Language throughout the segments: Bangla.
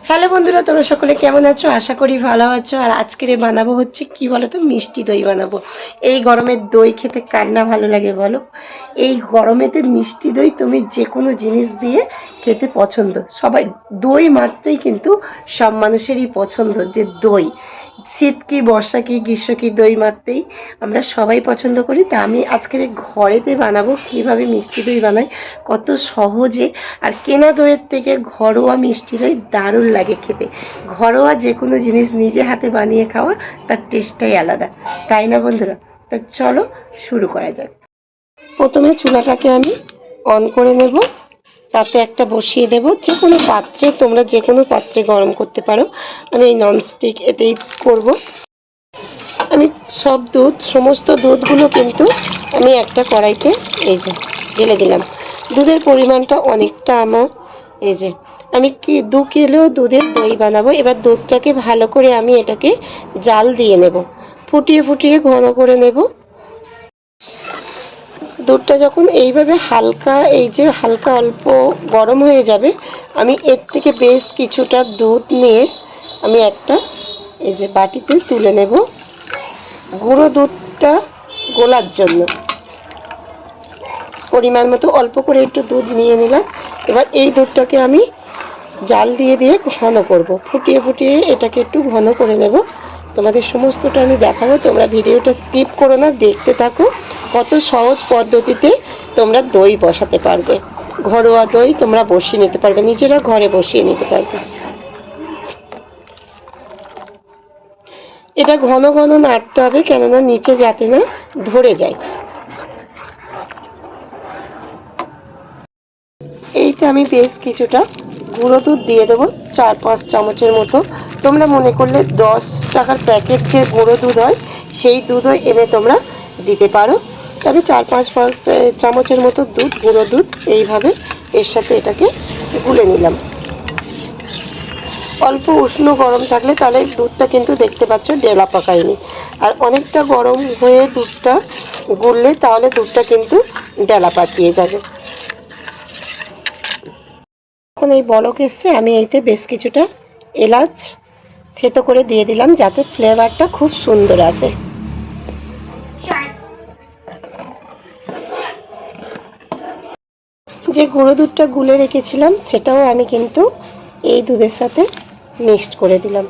হ্যালো বন্ধুরা, তোমরা সকলে কেমন আছো? আশা করি ভালো আছো। আর আজকে বানাবো হচ্ছে কি বলো তো, মিষ্টি দই বানাবো। এই গরমের দই খেতে কার না ভালো লাগে বলো? এই গরমেতে মিষ্টি দই তুমি যে কোনো জিনিস দিয়ে খেতে পছন্দ। সবাই দই মাত্রই কিন্তু সব মানুষেরই পছন্দ, যে দই শীত কি বর্ষা কি গ্রীষ্ম কি দই মাত্রই আমরা সবাই পছন্দ করি। তা আমি আজকের ঘরেতে বানাবো কিভাবে মিষ্টি দই বানাই, কত সহজে। আর কেনা দইয়ের থেকে ঘরোয়া মিষ্টি দই দারুণ লাগে খেতে। ঘরোয়া যে কোনো জিনিস নিজে হাতে বানিয়ে খাওয়া, তার টেস্টটাই আলাদা, তাই না বন্ধুরা? তা চলো শুরু করা যাক। প্রথমে চুলাটাকে আমি অন করে নেব, তাতে একটা বসিয়ে দেব। যে কোনো পাত্রে, তোমরা যে কোনো পাত্রে গরম করতে পারো। আমি এই ননস্টিক এতেই করব। আমি সব সমস্ত দুধগুলো কিন্তু আমি একটা কড়াইতে এই যে ঢেলে দিলাম। দুধের পরিমাণটা অনেকটা আমার, এই যে আমি 2 কিলো দুধের দই বানাবো। এবার দুধটাকে ভালো করে আমি এটাকে জাল দিয়ে নেব, ফুটিয়ে ফুটিয়ে ঘন করে নেব। দুধটা যখন এইভাবে হালকা, এই যে হালকা অল্প গরম হয়ে যাবে, আমি এর থেকে বেশ কিছুটা দুধ নিয়ে আমি একটা এই যে বাটিতে তুলে নেব গুঁড়ো দুধটা গোলার জন্য। পরিমাণ মতো অল্প করে একটু দুধ নিয়ে নিলাম। এবার এই দুধটাকে আমি জাল দিয়ে দিয়ে ঘন করব, ফুটিয়ে ফুটিয়ে এটাকে একটু ঘন করে নেব। তোমাদের সমস্তটা আমি দেখাবো, তোমরা ভিডিওটা স্কিপ করো না, দেখতে থাকো। কত সহজ পদ্ধতিতে তোমরা দই বসাতে পারবে, ঘরোয়া দই তোমরা বসিয়ে নিতে পারবে, নিজেরা ঘরে বসিয়ে নিতে পারবে। এটা ঘন ঘন নাড়তে হবে, কেননা নিচে যাতে না ধরে যায়। এইতে আমি বেশ কিছুটা গুঁড়ো দুধ দিয়ে দেবো, 4-5 চামচের মতো। তোমরা মনে করলে 10 টাকার প্যাকেট যে গুঁড়ো দুধ হয়, সেই দুধও এনে তোমরা দিতে পারো। তবে 4-5 চামচের মতো দুধ, গুঁড়ো দুধ এইভাবে এর সাথে এটাকে গুলে নিলাম। অল্প উষ্ণ গরম থাকলে তাহলে দুধটা কিন্তু দেখতে পাচ্ছ ডেলা পাকায়নি। আর অনেকটা গরম হয়ে দুধটা গুললে তাহলে দুধটা কিন্তু ডেলা পাকিয়ে যাবে। এখন এই বলক এসছে, আমি এইতে বেশ কিছুটা এলাচ থেতো করে দিয়ে দিলাম, যাতে ফ্লেভারটা খুব সুন্দর আসে। যে গুঁড়ো দুধটা গুলে রেখেছিলাম সেটাও আমি কিন্তু এই দুধের সাথে মিক্সড করে দিলাম।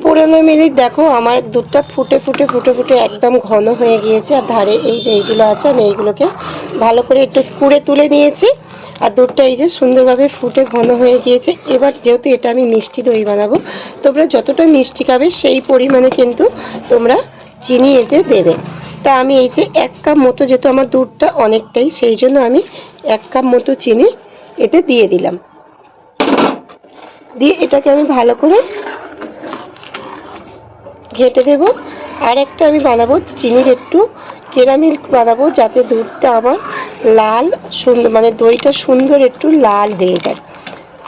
15 মিনিট দেখো আমার দুধটা ফুটে ফুটে ফুটে ফুটে একদম ঘন হয়ে গিয়েছে। আর ধারে এই যে এইগুলো আছে, আমি এইগুলোকে ভালো করে একটু কুড়ে তুলে নিয়েছি। আর দুধটা এই যে সুন্দরভাবে ফুটে ঘন হয়ে গিয়েছে। এবার যেহেতু এটা আমি মিষ্টি দই বানাবো, তোমরা যতটা মিষ্টি খাবে সেই পরিমাণে কিন্তু তোমরা চিনি এতে দেবে। তা আমি এই যে 1 কাপ মতো, যেহেতু আমার দুধটা অনেকটাই, সেই জন্য আমি 1 কাপ মতো চিনি এতে দিয়ে দিলাম। দিয়ে এটাকে আমি ভালো করে ঘেঁটে দেবো। আর একটা আমি বানাবো চিনির একটু ক্যারামেল বানাবো, যাতে দুধটা আমার লাল সুন্দর, মানে দইটা সুন্দর একটু লাল হয়ে যায়।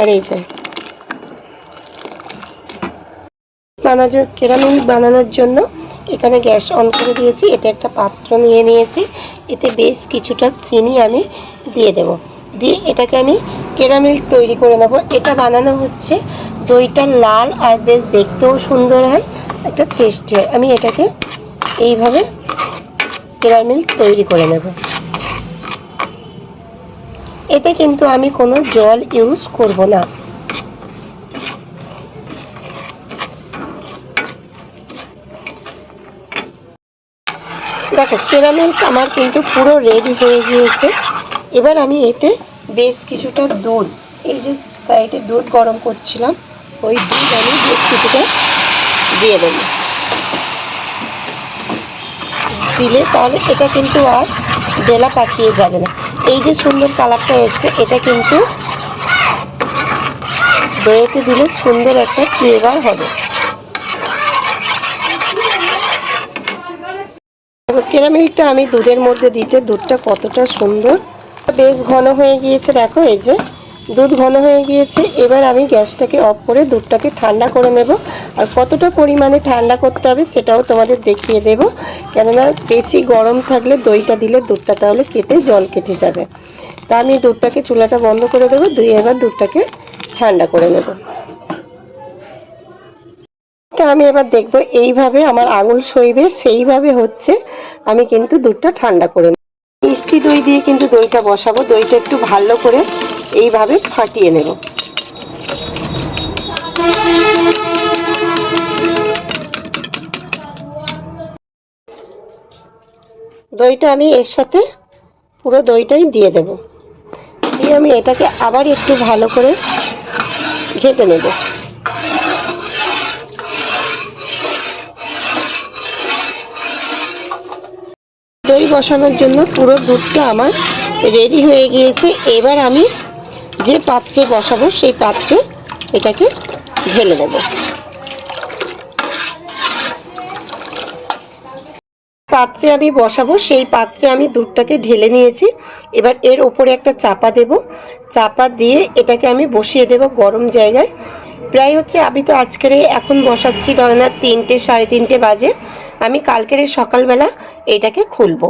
আর এই যে ক্যারামেল বানানোর জন্য এখানে গ্যাস অন করে দিয়েছি। এটা একটা পাত্র নিয়ে নিয়েছি, এতে বেশ কিছুটা চিনি আমি দিয়ে দেব। দিয়ে এটাকে আমি ক্যারামেল তৈরি করে নেব। এটা বানানো হচ্ছে দইটা লাল আর বেশ দেখতেও সুন্দর হয়, একটা টেস্টি হয়। আমি এটাকে এইভাবে ক্যারামেল তৈরি করে নেব। এতে কিন্তু আমি কোনো জল ইউজ করব না। দেখো ক্যারামেল আমার কিন্তু পুরো রেডি হয়ে গিয়েছে। এবার আমি এতে বেশ কিছুটা দুধ, এই যে সাইডে দুধ গরম করছিলাম, ওই দুধ আমি বেশ কিছুটা দিয়ে দেবো। দিলে তাহলে এটা কিন্তু আর ডেলা পাকিয়ে যাবে না। এই যে সুন্দর কালারটা এসছে, এটা কিন্তু দইতে দিলে সুন্দর একটা ফ্লেভার হবে। ক্যারামেলটা আমি দুধের মধ্যে দিতে, দুধটা কতটা সুন্দর বেশ ঘন হয়ে গিয়েছে। দেখো এই যে দুধ ঘন হয়ে গিয়েছে। এবার আমি গ্যাসটাকে অফ করে দুধটাকে ঠান্ডা করে নেব। আর কতটা পরিমাণে ঠান্ডা করতে হবে সেটাও তোমাদের দেখিয়ে দেব, কেননা বেশি গরম থাকলে দইটা দিলে দুধটা তাহলে কেটে জল কেটে যাবে। তা আমি দুধটাকে, চুলাটা বন্ধ করে দেবো, এবার দুধটাকে ঠান্ডা করে নেব। আমি এবার দেখবো এইভাবে আমার আঙুল সইবে সেইভাবে হচ্ছে, আমি কিন্তু দুধটা ঠান্ডা করে নেব। মিষ্টি দই দিয়ে কিন্তু দইটা বসাবো, দইটা একটু ভালো করে এইভাবে ফাটিয়ে নেব। দইটা আমি এর সাথে পুরো দইটাই দিয়ে দেব, দিয়ে আমি এটাকে আবার একটু ভালো করে ঘেঁটে নেব। দই বসানোর জন্য পুরো দুধটা আমার রেডি হয়ে গিয়েছে। এবার আমি যে পাত্রে বসাবো সেই পাত্রে এটাকে ঢেলে দেব। পাত্রে আমি বসাবো সেই পাত্রে আমি দুধটাকে ঢেলে নিয়েছি। এবার এর উপরে একটা চাপা দেব, চাপা দিয়ে এটাকে আমি বসিয়ে দেব গরম জায়গায়। প্রায় হচ্ছে, আমি তো আজকের এখন বসাচ্ছি ধরে না 3টে সাড়ে 3টে বাজে, আমি কালকের সকালবেলা এটাকে খুলবো।